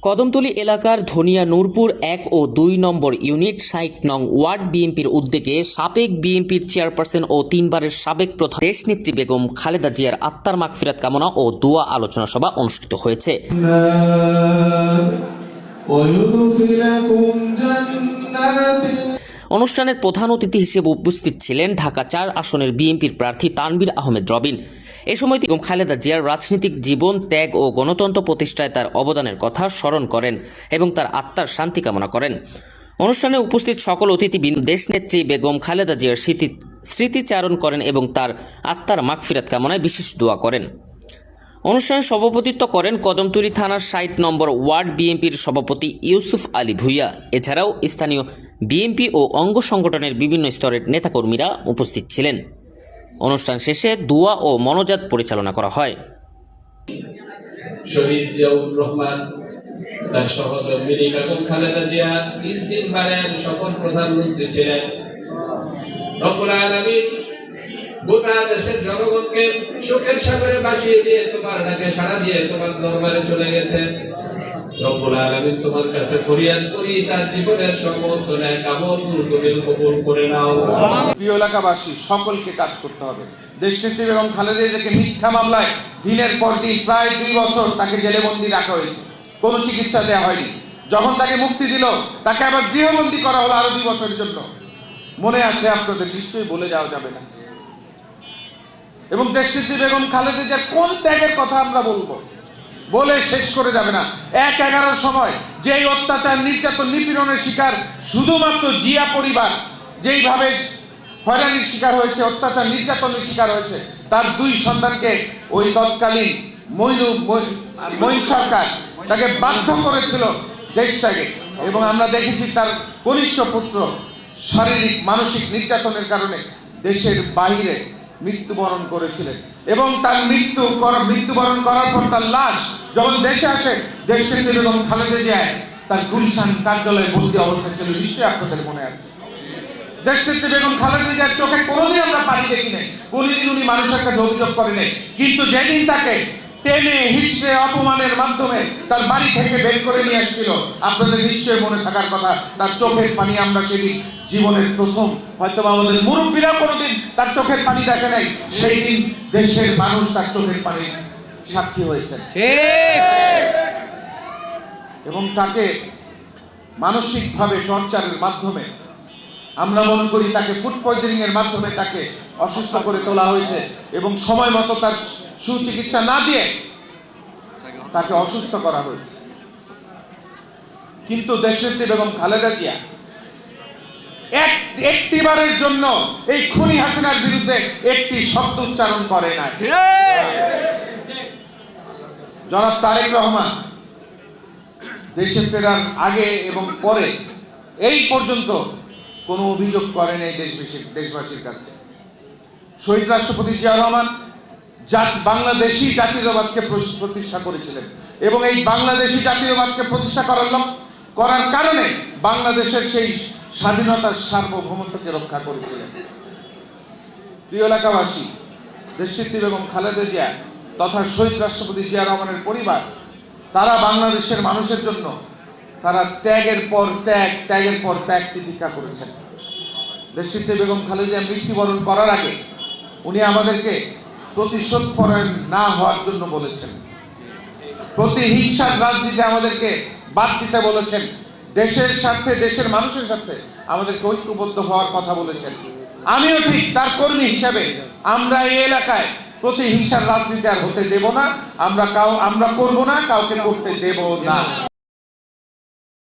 কদমতলী এলাকার ধনিয়া নূরপুর ১ ও ২ নম্বর ইউনিট ৬০ নং ওয়ার্ড বিএনপির উদ্যোগে সাবেক বিএনপির চেয়ারপারসন ও ৩ বারের সাবেক প্রধান দেশনেত্রী বেগম খালেদা জিয়ার আত্মার মাগফিরাত কামনা ও দোয়া আলোচনা সভা অনুষ্ঠিত হয়েছে। অনুষ্ঠানের প্রধান অতিথি হিসেবে উপস্থিত ছিলেন ঢাকা ৪ আসনের বিএনপির প্রার্থী তানভীর আহমেদ রবিন। এ সময় বেগম খালেদা জিয়ার রাজনৈতিক জীবন, ত্যাগ ও গণতন্ত্র প্রতিষ্ঠায় তার অবদানের কথা স্মরণ করেন এবং তার আত্মার শান্তি কামনা করেন। অনুষ্ঠানে উপস্থিত সকল অতিথিবৃন্দ দেশনেত্রী বেগম খালেদা জিয়ার স্মৃতিচারণ করেন এবং তার আত্মার মাগফিরাত কামনায় বিশেষ দোয়া করেন। অনুষ্ঠানে সভাপতিত্ব করেন কদমতলী থানার ৬০ নম্বর ওয়ার্ড বিএনপির সভাপতি ইউসুফ আলী ভূঁইয়া। এছাড়াও স্থানীয় বিএনপি ও অঙ্গ সংগঠনের বিভিন্ন স্তরের নেতাকর্মীরা উপস্থিত ছিলেন। অনুষ্ঠান শেষে দোয়া ও মনোজাত পরিচালনা করা হয়। শহীদ জিয়াউর রহমান, তার সহধর্মিণী বেগম খালেদা জিয়া ৩ বারের সফল প্রধানমন্ত্রী ছিলেন। রব্বুল আলামিন গোটা দেশের জনগণকে সুখের সাগরে ভাসিয়ে দিয়ে তোমার ডাকে সাড়া দিয়ে তোমার দরবারে চলে গেছে। রব্বুল আলামিন তোমার কাছে ফরিয়াদ করি, তার জীবনের সমস্ত নেক আমল তুমি কবুল করে নাও। প্রিয় এলাকাবাসী, সকলকে কাজ করতে হবে। দেশনেত্রী বেগম খালেদা জিয়াকে মিথ্যা মামলায় দিনের পর দিন প্রায় ২ বছর তাকে জেলেবন্দি রাখা হয়েছে, কোনো চিকিৎসা দেওয়া হয়নি। যখন তাকে মুক্তি দিল, তাকে আবার গৃহবন্দী করা হলো আরো ২ বছরের জন্য। মনে আছে আপনাদের, নিশ্চয়ই বলে যাওয়া যাবে না। এবং দেশনেত্রী বেগম খালেদা জিয়ার কোন ত্যাগের কথা আমরা বলবো, বলে শেষ করে যাবে না। ১/১১ সময় যেই অত্যাচার, নির্যাতন, নিপীড়নের শিকার শুধুমাত্র জিয়া পরিবার যেইভাবে হয়রানির শিকার হয়েছে, অত্যাচার নির্যাতনের শিকার হয়েছে, তার ২ সন্তানকে ওই তৎকালীন মঈন সরকার তাকে বাধ্য করেছিল দেশ ত্যাগে। এবং আমরা দেখেছি তার কনিষ্ঠ পুত্র শারীরিক মানসিক নির্যাতনের কারণে দেশের বাইরে মৃত্যুবরণ করেছিলেন। এবং তার মৃত্যুবরণ করার পর তার লাশ যখন দেশে আসে, দেশনেত্রী বেগম খালেদা জিয়া তার গুলশান কার্যালয়ে বন্দী অবস্থায় ছিল। নিশ্চয়ই আপনাদের মনে আছে। দেশনেত্রী বেগম খালেদা জিয়ার চোখে কোনোদিন আমরা পানি দেখি নাই, কোনোদিন উনি মানুষের কাছে অভিযোগ করেন নাই। কিন্তু যেদিন তাকে টেনে হিসড়ে অপমানের মাধ্যমে তার বাড়ি থেকে বের করে নিয়ে আসছিল, আপনাদের নিশ্চয়ই মনে থাকার কথা, তার চোখের পানি আমরা সেদিন জীবনের প্রথম, হয়তো আমাদের মুরব্বীরা কোনোদিন তার চোখের পানি দেখে নাই, সেই দিন দেশের মানুষ তার চোখের পানি সাক্ষী হয়েছে। এবং তাকে মানসিকভাবে টর্চারের মাধ্যমে, আমরা মনে করি তাকে ফুড পয়জনিং এর মাধ্যমে তাকে অসুস্থ করে তোলা হয়েছে এবং সময় মতো তার সুচিকিৎসা না দিয়ে তাকে অসুস্থ করা হয়েছে। কিন্তু দেশনেত্রী বেগম খালেদা জিয়া একটিবারের জন্য এই খুনি হাসিনার বিরুদ্ধে একটি শব্দ উচ্চারণ করে নাই। জনাব তারেক রহমান দেশে ফেরার আগে এবং পরে এই পর্যন্ত কোনো অভিযোগ করেন এই দেশবাসীর কাছে। শহীদ রাষ্ট্রপতি জিয়া রহমান বাংলাদেশি জাতীয়তাবাদকে প্রতিষ্ঠা করেছিলেন এবং এই বাংলাদেশি জাতীয়তাবাদকে প্রতিষ্ঠা করার কারণে বাংলাদেশের সেই স্বাধীনতার সার্বভৌমত্বকে রক্ষা করেছিলেন। প্রিয় এলাকাবাসী, দেশনেত্রী বেগম খালেদা জিয়া তথা শহীদ রাষ্ট্রপতি জিয়া রহমানের পরিবার, তারা বাংলাদেশের মানুষের জন্য তারা ত্যাগের পর ত্যাগ তিতিক্ষা করেছেন। দেশনেত্রী বেগম খালেদা জিয়া মৃত্যুবরণ করার আগে উনি আমাদেরকে প্রতিশোধ পরায়ণ না হওয়ার জন্য বলেছেন, প্রতিহিংসার রাজনীতি আমাদেরকে বাদ দিতে বলেছেন, দেশের স্বার্থে, দেশের মানুষের স্বার্থে আমাদেরকে ঐক্যবদ্ধ হওয়ার কথা বলেছেন। আমিও ঠিক তার কর্মী হিসাবে আমরা এই এলাকায় প্রতিহিংসার রাজনীতি আর হতে দেব না, আমরা করব না, কাউকে করতে দেব না।